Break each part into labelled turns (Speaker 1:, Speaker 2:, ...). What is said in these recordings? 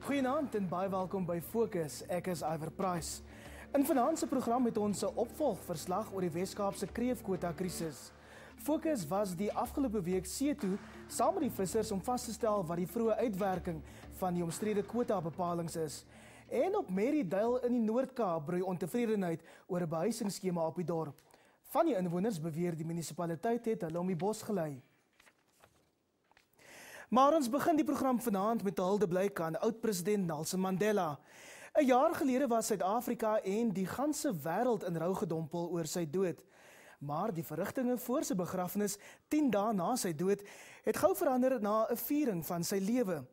Speaker 1: Goeienaand en baie welkom by Fokus. Ek is Iver Price. In vanaand se program het ons 'n opvolgverslag oor die Wes-Kaapse kreefkwota krisis. Fokus was die afgelope week see toe saam met die vissers om vas te stel wat die vroeë uitwerking van die omstrede kwota bepalinge is. En op Maryduil in die Noord-Kaap broei ontevredenheid oor 'n behuisingsskema op die dorp. Van die inwoners beweer die munisipaliteit het hulle om die bos gelei. Maar ons begin die program vanaand met 'n huldeblyk aan oud-president Nelson Mandela. 'n Jaar gelede was Suid-Afrika en die ganse wêreld in rou gedompel oor sy dood. Maar die verrigtinge voor sy begrafnis 10 dae na sy dood het gou verander na 'n viering van sy lewe.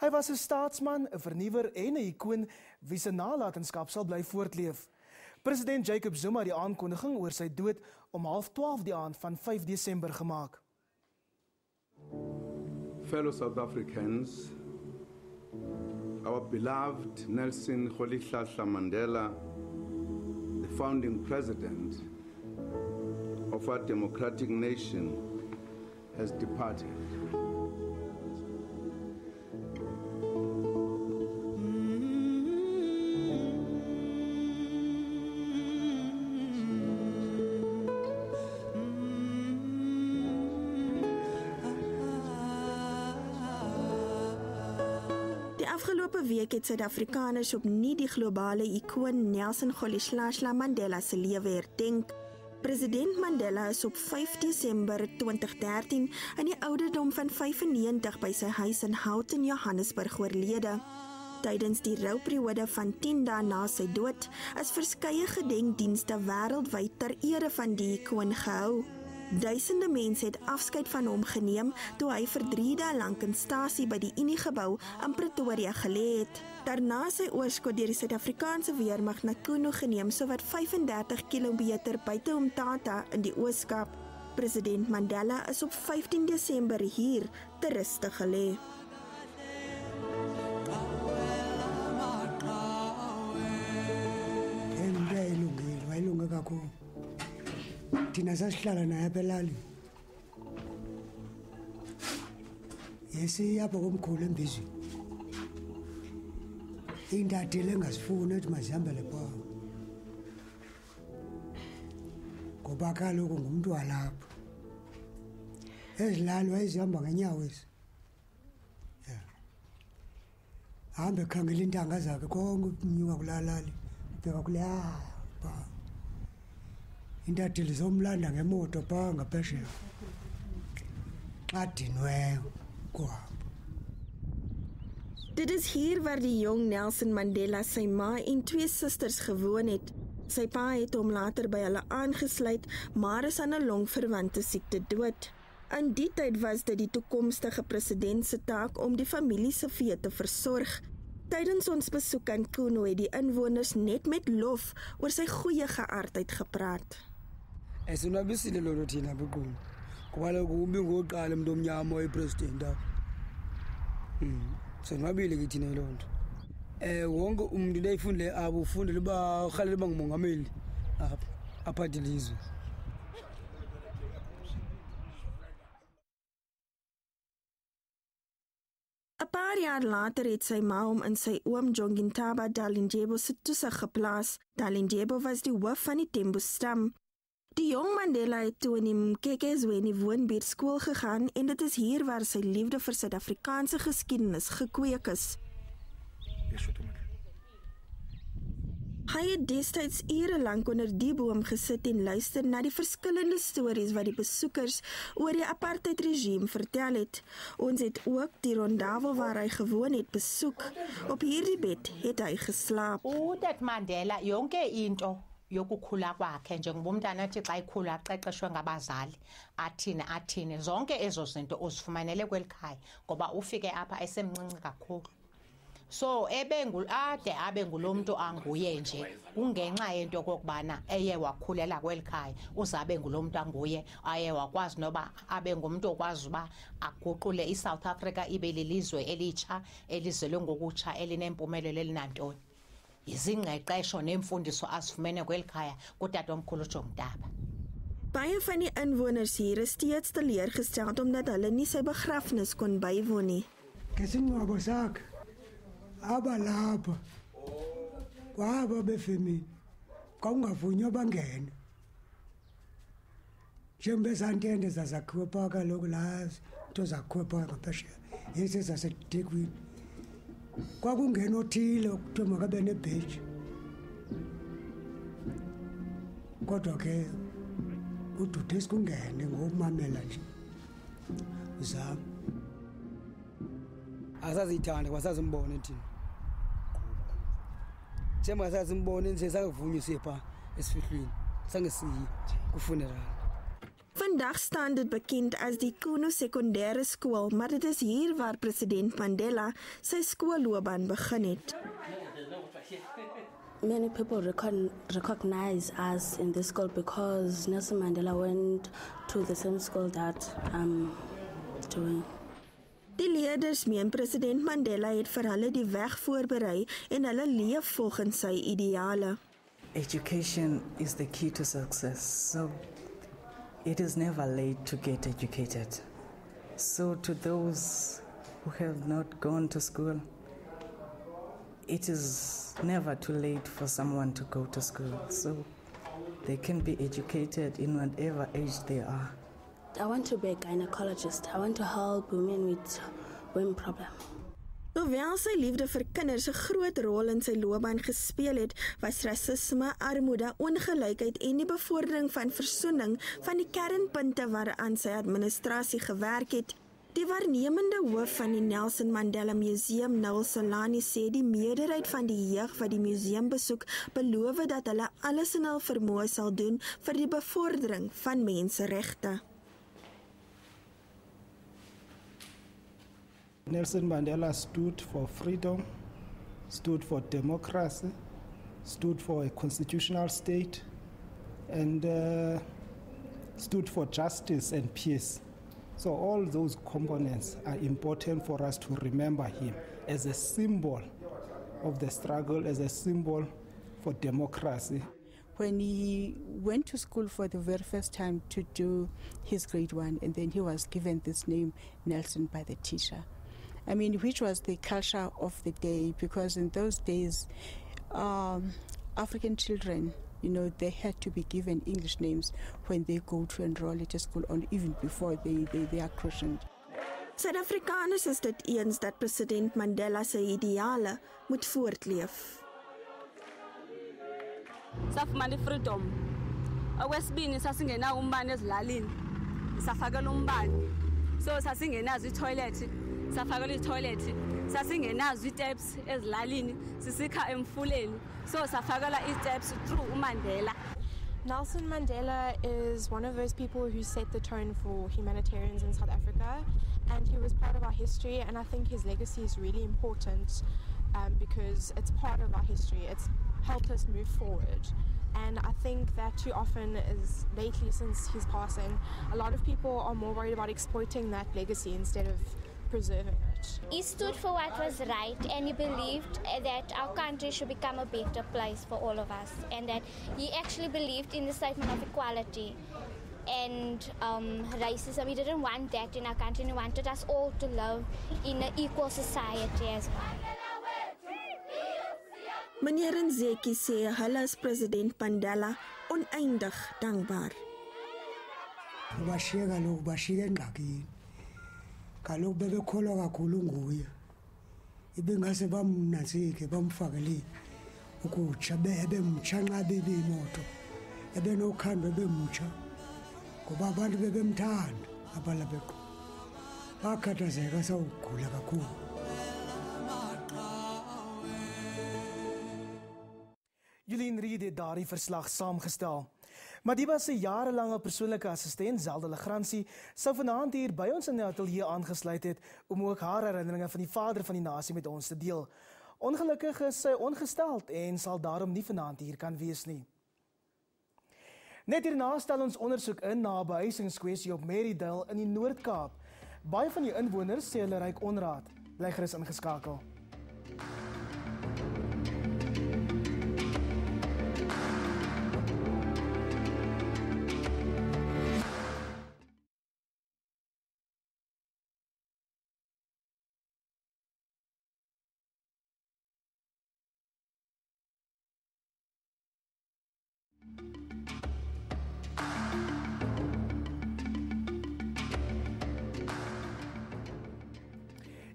Speaker 1: Hy was 'n staatsman, 'n vernuwer en 'n ikoon wie se nalatenskap sal bly voortleef. President Jacob Zuma het die aankondiging oor sy dood om 12:30 die aand van 5 Desember gemaak.
Speaker 2: Fellow South Africans, our beloved Nelson Rolihlahla Mandela, the founding president of our democratic nation, has departed.
Speaker 3: Afgelope week het Suid-Afrikaners opnuut die globale ikoon Nelson Rolihlahla Mandela se lewe herdenk. President Mandela is op 5 Desember 2013 in die ouderdom van 95 by sy huis in Houghton, Johannesburg oorlede. Tydens die rouperiode van 10 dae na sy dood is verskeie gedenkdienste wêreldwyd ter ere van die ikoon gehou. Duisende mense het afskeid van hom geneem toe hy vir 3 dae lank in stasie by die Uniegebou in Pretoria gelê het. Daarna sy oorskot deur die Suid-Afrikaanse weermag na Kuno geneem, sowat 35 km buite Umtata in die Oos-Kaap. President Mandela is op 15 Desember hier te ruste gelê.
Speaker 4: Thina sasihlala naye apha elalini. Yesiyapha komkhulu embizweni. Intatile engasifuni ethi mazihambele phaa. Ngoba kaloku ngumntu walapha. Ezilali wayezihamba ngenyawo ezi. Hambe khangela intanga zakhe konke umnyuka kulalali. Ubheka kulaa phaa. Intatile zomlanda ngemoto phaa ngaphesheya. Xa dinweyo kuhamba.
Speaker 3: Dit is hier waar die jong Nelson Mandela sy ma en 2 susters gewoon het. Sy pa het hom later by hulle aangesluit, maar is aan 'n longverwante siekte dood. In die tyd was dit die toekomstige president se taak om die familie se vee te versorg. Tydens ons besoek aan Kuno het die inwoners net met lof oor sy goeie geaardheid gepraat.
Speaker 4: Esonwabisile lolo thina bequlu. Ngoba lokhu ubingoqala umuntu omnyama oyipresident apha. Sonwabile ke thina lo nto. Wonke umuntu leyifundile abo ufundile ba uhalele bangumongameli apha aphathe ilizwe.
Speaker 3: Een paar jaar later het sy ma hom in sy oom Jongintaba Dalindyebo se toesig geplaas. Dalindyebo was die hoof van die Tembo stam. Die jong Mandela het toe in die Mkekezweni woonbuurt skool gegaan en dit is hier waar sy liefde vir Suid-Afrikaanse geskiedenis gekweek is. Hy het destyds ure lank onder die boom gesit en luister na die verskillende stories wat die besoekers oor die apartheidregime vertel het. Ons het ook die Rondavel waar hy gewoon het besoek. Op hierdie bed het hy geslaap.
Speaker 5: Udet Mandela yonke into yokukhula kwakhe njengoba umntana athi xa ikhula aqeqeshwe ngabazali athini zonke ezo zinto uzifumanele kwelikhaya ngoba ufike apha esemncinci kakhulu. So ade abe ngulomuntu anguye nje kungenxa yento kokubana eye wakhulela kwelikhaya uzabe ngulomuntu anguye aye wakwazi noba abe ngumuntu okwazi uba aguqule iSouth Africa ibe lilizwe elitsha elizelwe ngokutsha elinempumelelo elinantoni. Izingqeqesho nemfundiso asifumene kwelikhaya kutatomkhulu uJongintaba.
Speaker 3: Baie van die inwoners hier is steeds teleurgesteld omdat hulle nie sy begrafnis kon bywoon nie.
Speaker 4: Ngesingcwabo sakhe abalapha kwaba befemini kwakungavunywa bangene njengoba ezantende zazakhiwe phaa kaloku laa nto zakhiwe phaa ngaphesheya ezi zaseThekwini kwakungena othile kuthiwa makabe nebheji kodwa ke udude esikungene ngomamela nje uzama asazithanda kwasazimbone thina njengoba sazimbone nje sangevunywe sipha esifihlweni sangesiyi kufuneral.
Speaker 3: Vandag staan dit bekend as die Kuno Sekondêre Skool, maar dit is hier waar president Mandela sy skoolloopbaan begin het.
Speaker 6: Many people recognize us in this school because Nelson Mandela went to the same school that I'm doing.
Speaker 3: Die leerders meen president Mandela het vir hulle die weg voorberei en hulle leef volgens sy ideale.
Speaker 7: Education is the key to success. So it is never late to get educated. So to those who have not gone to school, it is never too late for someone to go to school. So they can be educated in whatever age they are.
Speaker 6: I want to be a gynecologist. I want to help women with women problems.
Speaker 3: Hoewel sy liefde vir kinders 'n groot rol in sy loopbaan gespeel het, was rasisme, armoede, ongelykheid en die bevordering van versoening van die kernpunte waaraan sy administrasie gewerk het. Die waarnemende hoof van die Nelson Mandela Museum, Noel Solani, sê die meerderheid van die jeug wat die museum besoek, beloof dat hulle alles in hul vermoë sal doen vir die bevordering van menseregte.
Speaker 8: Nelson Mandela stood for freedom, stood for democracy, stood for a constitutional state, and stood for justice and peace. So all those components are important for us to remember him as a symbol of the struggle, as a symbol for democracy.
Speaker 9: When he went to school for the very first time to do his grade 1, and then he was given this name Nelson by the teacher. I mean, which was the culture of the day, because in those days, African children, they had to be given English names when they go to enroll at a school, or even before they are christened.
Speaker 3: Suid-Afrikaners is dit eens dat president Mandela sy ideale moet voortleef.
Speaker 10: Safumana freedom. Okwesibini sasingena umbane ezilalini. Safakela umbane. So sasingenazo i-toilet. Safakela i-toilet. Sasingenazo i-taps ezilalini, sisikha emfuleni. So safakela i-taps through uMandela.
Speaker 11: Nelson Mandela is one of those people who set the tone for humanitarians in South Africa, and he was part of our history, and I think his legacy is really important because it's part of our history. It's helped us move forward. And I think that too often is lately since his passing, a lot of people are more worried about exploiting that legacy instead of preserving it.
Speaker 12: He stood for what was right, and he believed that our country should become a better place for all of us, and that he actually believed in the statement of equality and racism. He didn't want that in our country, and he wanted us all to live in an equal society as well.
Speaker 3: Meneer Nzeki sê hulle is president Mandela oneindig dankbaar.
Speaker 4: Ubashiye kaloku bashiye engxakini. Kaloku bebekholwa kakhulu nguye. Ibingase bamnantsike bamfakele ukutsha bemtsha nxa bebemoto. Ebenokhando bemtsha. Ngoba abantu bebemthanda abalabeko. Bakhathazeka sawugula kakhulu.
Speaker 1: Julien Reed het daardie verslag saamgestel. Madiba se jarelange persoonlike assistent, Zelda Legrandsie, sou vanaand hier by ons in die ateljee aangesluit het om ook haar herinneringe van die vader van die nasie met ons te deel. Ongelukkig is sy ongesteld en sal daarom nie vanaand hier kan wees nie. Net hierna stel ons ondersoek in na 'n behuisingskwessie op Marydale in die Noord-Kaap. Baie van die inwoners sê hulle ryk onraad. Bly gerus ingeskakel.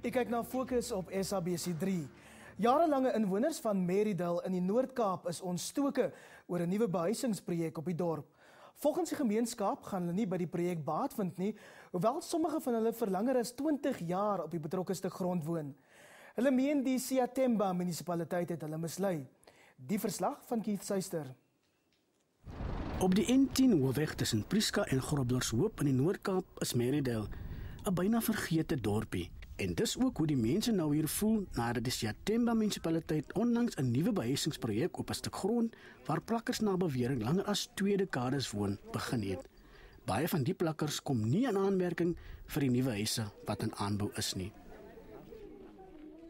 Speaker 1: Ek kyk na Fokus op SABC3. Jarelange inwoners van Marydale in die Noord-Kaap is ontstoke oor 'n nuwe behuisingsprojek op die dorp. Volgens die gemeenskap gaan hulle nie by die projek baat vind nie, hoewel sommige van hulle vir langer as 20 jaar op die betrokke stuk grond woon. Hulle meen die Siyathemba munisipaliteit het hulle mislei. Die verslag van Keith Suister.
Speaker 13: Op die N10 hoofweg tussen Prieska en Groblershoop in die Noord-Kaap is Marydale 'n byna vergete dorpie. En dis ook hoe die mense nou hier voel nadat die Siyathemba munisipaliteit onlangs 'n nuwe behuisingsprojek op 'n stuk grond waar plakkers na bewering langer as 2 dekades woon begin het. Baie van die plakkers kom nie in aanmerking vir die nuwe huise wat in aanbou is nie.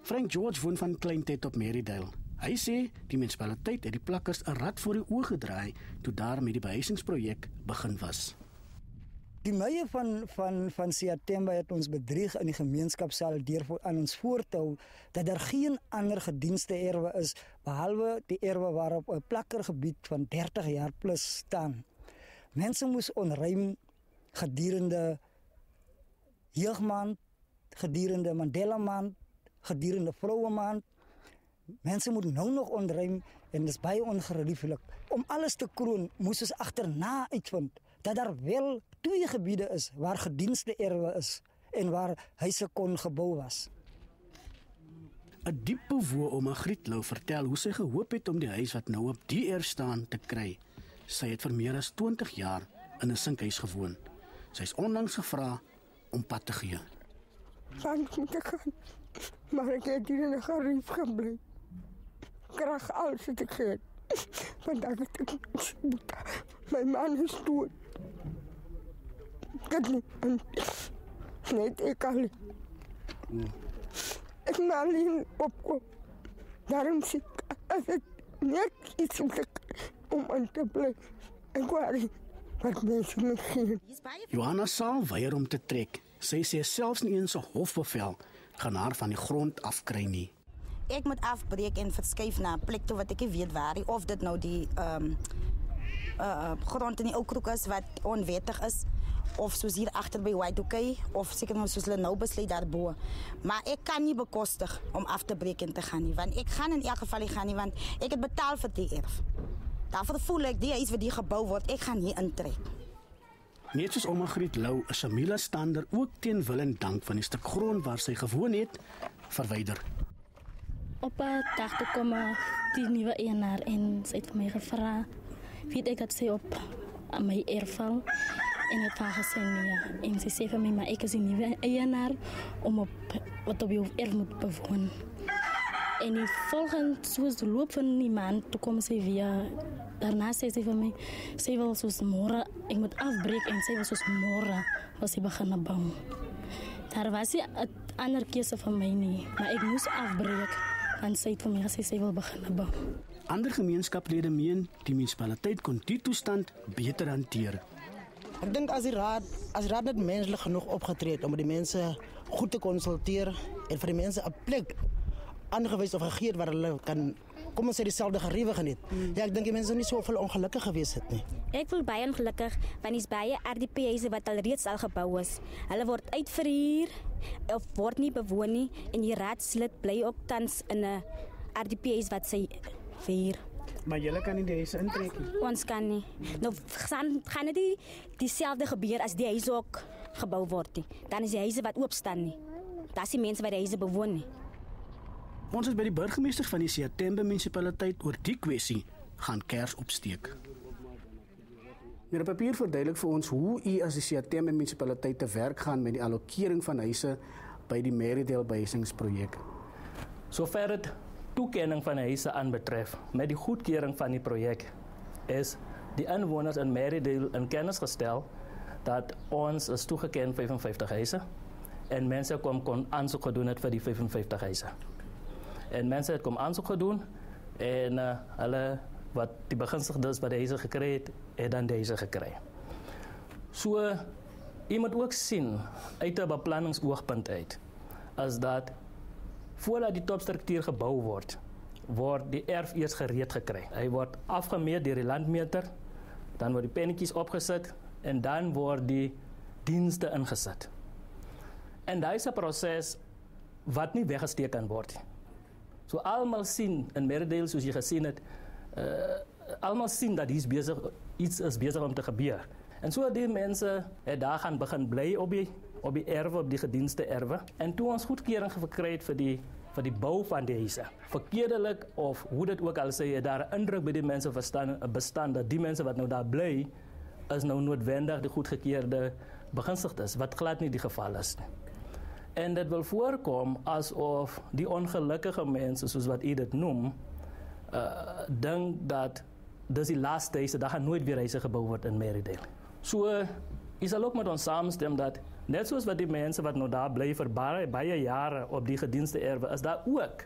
Speaker 13: Frank George woon van kleintyd op Marydale. Hy sê die munisipaliteit het die plakkers 'n rad voor die oë gedraai toe daar met die behuisingsprojek begin was.
Speaker 14: Die meie van Siyathemba het ons bedrieg in die gemeenskapsaal deur aan ons voor te hou dat daar geen ander gedienste erwe is behalwe die erwe waarop 'n plakkergebied van 30 jaar plus staan. Mense moes onruim gedurende jeugmaand, gedurende Mandela maand, gedurende vroue maand. Mense moet nou nog onruim en dis baie ongerieflik. Om alles te kroon moes ons agterna uitvind dat daar wel 2 gebiede is waar gedienste erwe is en waar huise kon gebou was.
Speaker 13: 'n Diep bewoe ouma Grietlou vertel hoe sy gehoop het om die huis wat nou op die erf staan te kry. Sy het vir meer as 20 jaar in 'n sinkhuis gewoon. Sy is onlangs gevra om pad te gee.
Speaker 15: Van moet ek gaan, maar ek het hier in 'n gerief gebly. Krag alles wat ek het. Vandaag het ek my man is dood. Ek net ek alleen. Ek moet alleen opkom. Daarom sê ek, as ek net iets om aan te bly. Ek worry wat mense my gee.
Speaker 13: Johanna sal weier om te trek. Sy sê selfs nie eens 'n hofbevel gaan haar van die grond afkry nie.
Speaker 16: Ek moet afbreek en verskuif na 'n plek toe wat ek nie weet waar nie, of dit nou die grond in die ou kroeg is wat onwettig is, of soos hier agter by White of seker nou soos hulle nou besluit daarbo. Maar ek kan nie bekostig om af te breek en te gaan nie, want ek gaan in elk geval nie gaan nie, want ek het betaal vir die erf. Daarvoor voel ek die huis wat hier gebou word, ek gaan hier intrek.
Speaker 13: Net soos ouma Grietlou is Shamila Stander ook teen wil en dank van die stuk grond waar sy gewoon het verwyder.
Speaker 6: Op 'n dag toe kom die nuwe eienaar en sy het vir my gevra, weet ek dat sy op my erf val, en het haar gesê nee. En sy sê vir my, maar ek is die nuwe eienaar om wat op jou erf moet bewoon. En die volgende, soos de loop van die maand, toe kom sy weer, daarna sê sy vir my, sy wil soos môre, ek moet afbreek, en sy wil soos môre, wil sy begin bou. Daar was nie 'n ander keuse van my nie, maar ek moes afbreek, want sy het vir my gesê sy wil begin bou.
Speaker 13: Ander gemeenskaplede meen die munisipaliteit kon die toestand beter hanteer.
Speaker 17: Ek dink as die raad net menslik genoeg opgetree het om die mense goed te konsulteer en vir die mense 'n plek aangewys of gegee waar hulle kan kom ons sê dieselfde geriewe geniet. Ja, ek dink die mense is nie so veel ongelukkig gewees het nie.
Speaker 18: Ek voel baie ongelukkig want dis baie RDP-huise wat alreeds al gebou is. Hulle word uitverhuur of word nie bewoon nie en die raadslid bly ook tans in 'n RDP-huis wat sy verhuur.
Speaker 13: Maar julle kan nie die huise intrek nie.
Speaker 18: Ons kan nie. Nou gaan dit dieselfde gebeur as die huise ook gebou word nie. Dan is die huise wat oop staan nie. Daar is die mense wat die huise bewoon nie.
Speaker 13: Ons is by die burgemeester van die Siyathemba munisipaliteit oor die kwessie gaan kers opsteek. Meneer Papier verduidelik vir ons hoe u as die Siyathemba munisipaliteit te werk gaan met die allokering van huise by die Marydale behuisingsprojek.
Speaker 19: Sover dit toekenning van huise aanbetref, met die goedkeuring van die projek, is die inwoners in Marydale in kennis gestel dat ons is toegeken 55 huise en mense kon aansoek gedoen het vir die 55 huise. En mense het kom aansoek gedoen en hulle wat die begunstigdes wat deze gekry het dan deze gekry. So jy moet ook sien uit 'n beplanningsoogpunt uit as dat voordat die topstruktuur gebou word die erf eers gereed gekry. Hy word afgemeet deur die landmeter, dan word die pennetjies opgesit en dan word die dienste ingesit. En daai se proses wat nie weggesteek kan word nie. So almal sien in Merridale soos jy gesien het, almal sien dat iets is besig om te gebeur. En so die mense het daar gaan begin bly op die erwe, op die gedienste erwe. En toe ons goedkeuring gekry het vir die bou van die huise. Verkeerdelik of hoe dit ook al sê, het daar 'n indruk by die mense bestaan dat die mense wat nou daar bly is nou noodwendig die goedgekeurde begunstigdes, wat glad nie die geval is nie. En dit wil voorkom asof die ongelukkige mense, soos wat u dit noem, dink dat dis die laaste huise, daar gaan nooit weer huise gebou word in Merridale. So, u sal ook met ons saamstem dat, net soos wat die mense wat nou daar bly vir baie jare op die gedienste erwe, is daar ook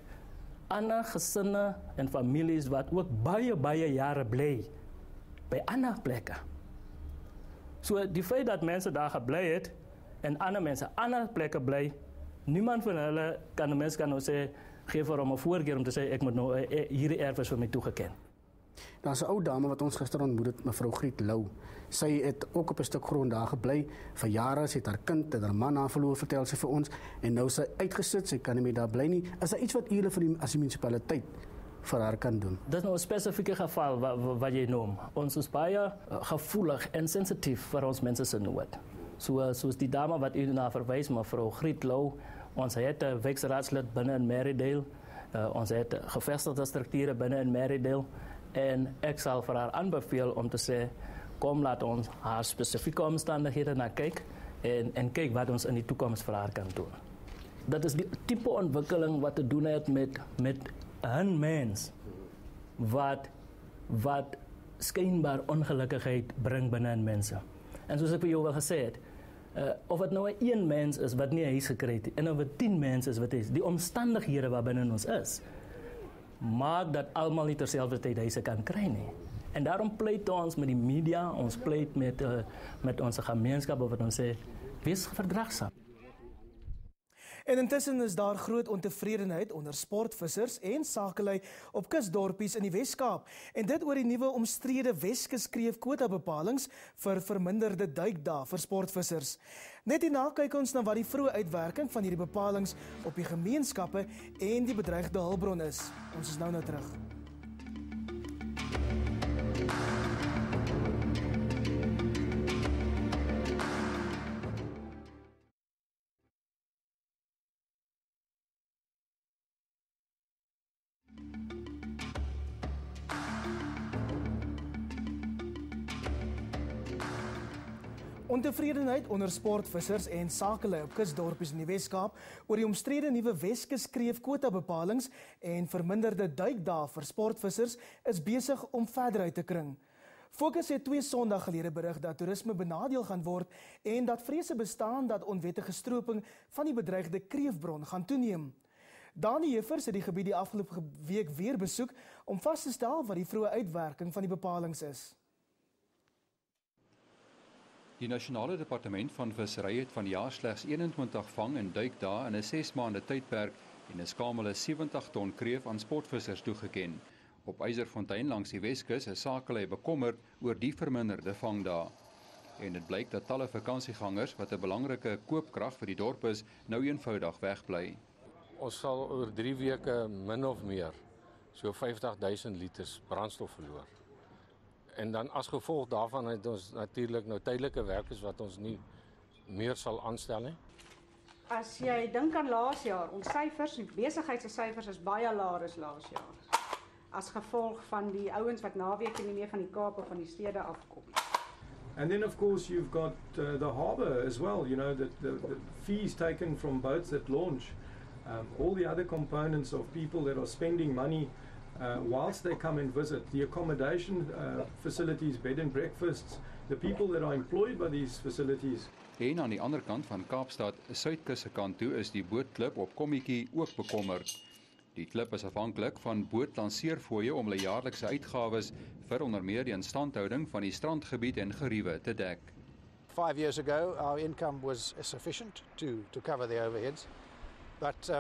Speaker 19: ander gesinne en families wat ook baie jare bly by ander plekke. So, die feit dat mense daar gebly het, en ander mense ander plekke bly, niemand van hulle kan nou sê, geef vir hom 'n voorkeur om te sê, ek moet nou hierdie erfenis vir my toegeken.
Speaker 13: Daar's 'n ou dame wat ons gister ontmoet het, mevrou Griet Lou. Sy het ook op 'n stuk grond daar gebly. Vir jare sy het haar kind en haar man haar verloor, vertel sy vir ons, en nou sy uitgesit, sy kan nie meer daar bly nie. Is daar iets wat julle as die munisipaliteit vir haar kan doen?
Speaker 19: Dit is nou 'n spesifieke geval wat jy noem. Ons is baie gevoelig en sensitief vir ons mense se nood. Soos die dame wat u na verwys, mevrou Griet Lou, ons het 'n wijkraadslid binne in Merridale, ons het gevestigde strukture binne in Merridale, en ek sal vir haar aanbeveel om te sê, kom laat ons haar spesifieke omstandighede na kyk, en kyk wat ons in die toekoms vir haar kan doen. Dat is die tipe ontwikkeling wat te doen het met 'n mens wat skynbaar ongelukkigheid bring binne in mense. En soos ek vir jou al gesê het, of het nou 'n mens is wat nie 'n huis gekry het, en of het 10 mense is wat is, die omstandighede wat binne ons is, maak dat almal nie terselfdertyd huise kan kry nie. En daarom pleit ons met die media, ons pleit met onze gemeenskappe wat ons sê, wees verdraagsaam.
Speaker 1: En intussen is daar groot ontevredenheid onder sportvissers en sakelei op kusdorpies in die Wes-Kaap. En dit oor die nuwe omstrede Weskus kreefkwota bepalings vir verminderde duikdae vir sportvissers. Net hierna kyk ons na wat die vroeë uitwerking van hierdie bepalings op die gemeenskappe en die bedreigde hulpbron is. Ons is nou terug. Ontevredenheid onder sportvissers en sakelei op kusdorpies in die Wes-Kaap oor die omstrede nuwe Weskus kreefkwota bepalings en verminderde duikdae vir sportvissers is besig om verder uit te kring. Fokus het 2 Sondag gelede berig dat toerisme benadeel gaan word en dat vrese bestaan dat onwettige stroping van die bedreigde kreefbron gaan toeneem. Dani Jeffers het die gebied die afgelope week weer besoek om vas te stel wat die vroeë uitwerking van die bepalings is.
Speaker 20: Die Nasionale Departement van Visserry het vanjaar slegs 21 vang- en duikdae in 'n 6 maande tydperk en 'n skamele 70 ton kreef aan sportvissers toegeken. Op Eiserfontein langs die Weskus is sakelei bekommerd oor die verminderde vangdae. En dit blyk dat talle vakansiegangers wat 'n belangrike koopkrag vir die dorp is, nou eenvoudig wegbly.
Speaker 21: Ons sal oor 3 weke min of meer so 50.000 liters brandstof verloor. En dan as gevolg daarvan het ons natuurlik nou tydelike werkers wat ons nie meer sal aanstel nie.
Speaker 22: As jy dink aan laas jaar, ons syfers, die besigheidssyfers is baie laer as laas jaar. As gevolg van die ouens wat naweke nie meer van die Kaap of van die stede afkom.
Speaker 23: And then of course you've got the harbour as well, you know, the fees taken from boats that launch. All the other components of people that are spending money whilst they come and visit, the accommodation facilities, bed and breakfasts, the people that are employed by these facilities.
Speaker 20: En aan die ander kant van Kaapstad, Suidkus se kant toe, is die bootklub op Kommetjie ook bekommerd. Die klub is afhanklik van bootlanseerfooie om hulle jaarlikse uitgawes vir onder meer die instandhouding van die strandgebied en geriewe te dek.
Speaker 24: 5 years ago, our income was sufficient to cover the overheads, but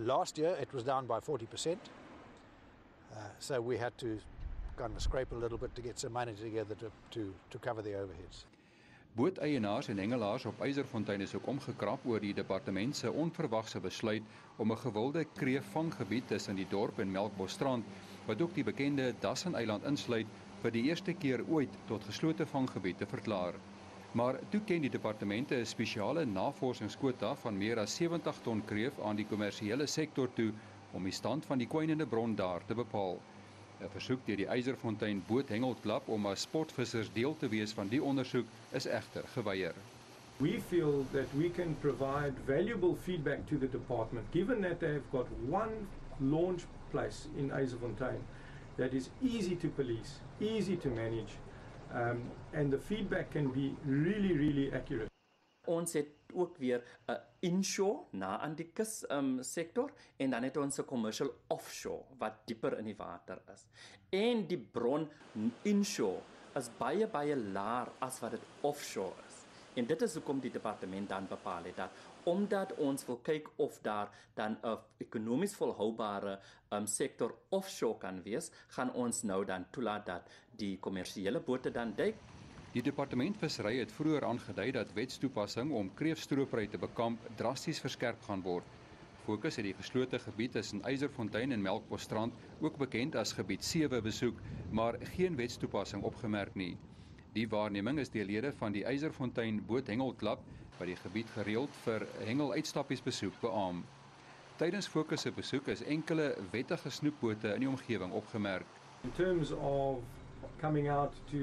Speaker 24: last year it was down by 40%. So we had to kind of scrape a little bit to get some money together to cover the overheads.
Speaker 20: Booteienaars en hengelaars op Eiserfontein is ook omgekrap oor die departement se onverwagse besluit om 'n gewilde kreefvanggebied tussen die dorp en Melkbosstrand, wat ook die bekende Dasseneiland insluit, vir die eerste keer ooit tot geslote vanggebied te verklaar. Maar toe ken die departemente 'n spesiale navorsingskwota van meer as 70 ton kreef aan die kommersiële sektor toe om die stand van die kwynende bron daar te bepaal. 'n Versoek deur die Eiserfontein Boothengelklub om as sportvissers deel te wees van die ondersoek is egter geweier.
Speaker 23: We feel that we can provide valuable feedback to the department, given that they have got one launch place in Eiserfontein that is easy to police, easy to manage, and the feedback can be really accurate.
Speaker 2: Ons het ook weer 'n inshore na aan die kus sektor en dan het ons 'n commercial offshore wat dieper in die water is. En die bron inshore is baie laer as wat dit offshore is. En dit is hoekom die departement dan bepaal het dat omdat ons wil kyk of daar dan 'n ekonomies volhoubare sektor offshore kan wees, gaan ons nou dan toelaat dat die kommersiële bote dan duik.
Speaker 20: Die departement vissery het vroeër aangedui dat wetstoepassing om kreefstropery te bekamp drasties verskerp gaan word. Fokus het die geslote gebied tussen Eiserfontein en Melkbosstrand, ook bekend as gebied 7, besoek, maar geen wetstoepassing opgemerk nie. Die waarneming is deur lede van die Eiserfontein Boothengelklub wat die gebied gereeld vir hengeluitstappies besoek beamoen. Tydens Fokus se besoek is enkele wettige snoepbote in die omgewing opgemerk.
Speaker 23: In terms of coming out to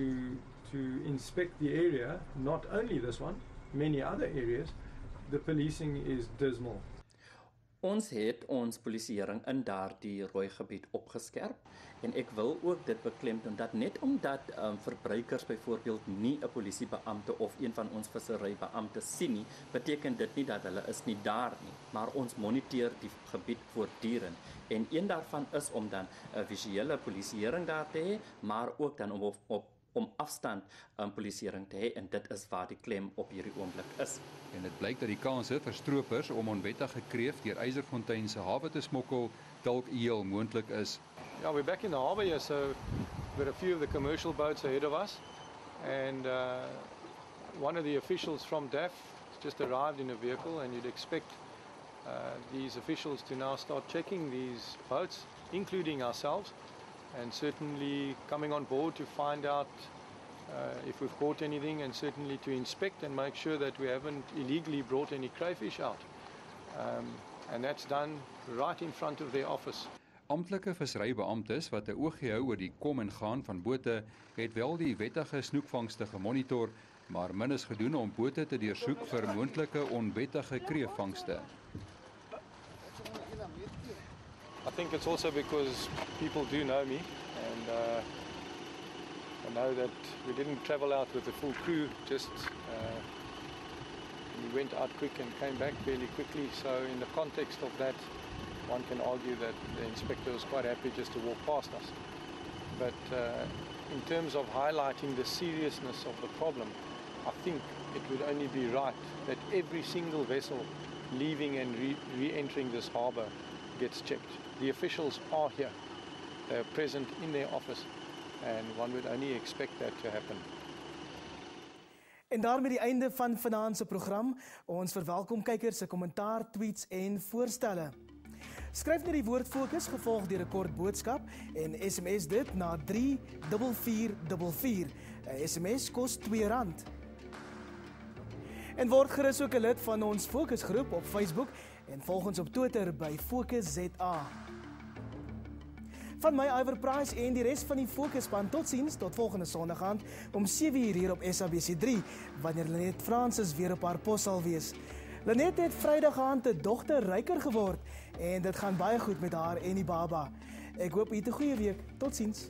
Speaker 23: inspect the area, not only this one, many other areas, the policing is dismal.
Speaker 2: Ons het ons polisieering in daardie rooi gebied opgeskerp en ek wil ook dit beklemtoon dat net omdat verbruikers byvoorbeeld nie 'n polisiebeampte of een van ons visserybeamptes sien nie, beteken dit nie dat hulle is nie daar nie, maar ons moniteer die gebied voortdurend en een daarvan is om dan 'n visuele polisieering daar te hê, maar ook dan om afstand polisieering te hê en dit is waar die klem op hierdie oomblik is.
Speaker 20: En dit blyk dat die kanse vir stroopers om onwettige kreef deur Eiserfontein se hawe te smokkel dalk heel moontlik is.
Speaker 24: Yeah, we're back in the harbour here, so we've got a few of the commercial boats ahead of us, and one of the officials from DAF just arrived in a vehicle, and you'd expect these officials to now start checking these boats, including ourselves, and certainly coming on board to find out if we've caught anything, and certainly to inspect and make sure that we haven't illegally brought any crayfish out. And that's done right in front of their office.
Speaker 20: Amptelike visserybeamptes wat 'n oogie hou oor die kom en gaan van bote, het wel die wettige snoekvangste gemonitor, maar min is gedoen om bote te deursoek vir moontlike onwettige kreefvangste.
Speaker 24: I think it's also because people do know me, and I know that we didn't travel out with the full crew, just we went out quick and came back fairly quickly, so in the context of that, one can argue that the inspector was quite happy just to walk past us. But in terms of highlighting the seriousness of the problem, I think it would only be right that every single vessel leaving and re-entering this harbour gets checked. The officials are here, they are present in their office, and one would only expect that to happen.
Speaker 1: En daarmee die einde van vanaand se program. Ons verwelkom kykers se kommentaar, tweets en voorstelle. Skryf net die woord Fokus gevolg deur 'n kort boodskap en SMS dit na 34444. 'n SMS kos R2. En word gerus ook 'n lid van ons Fokusgroep op Facebook en volg ons op Twitter by FokusZA. Van my Iver Price en die res van die Fokusspan, totsiens tot volgende Sondag aand om 7:00 hier op SABC3, wanneer Lenet Francis weer op haar pos sal wees. Lenet het Vrydag aand 'n dogter ryker geword en dit gaan baie goed met haar en die baba. Ek hoop u het 'n goeie week. Totsiens.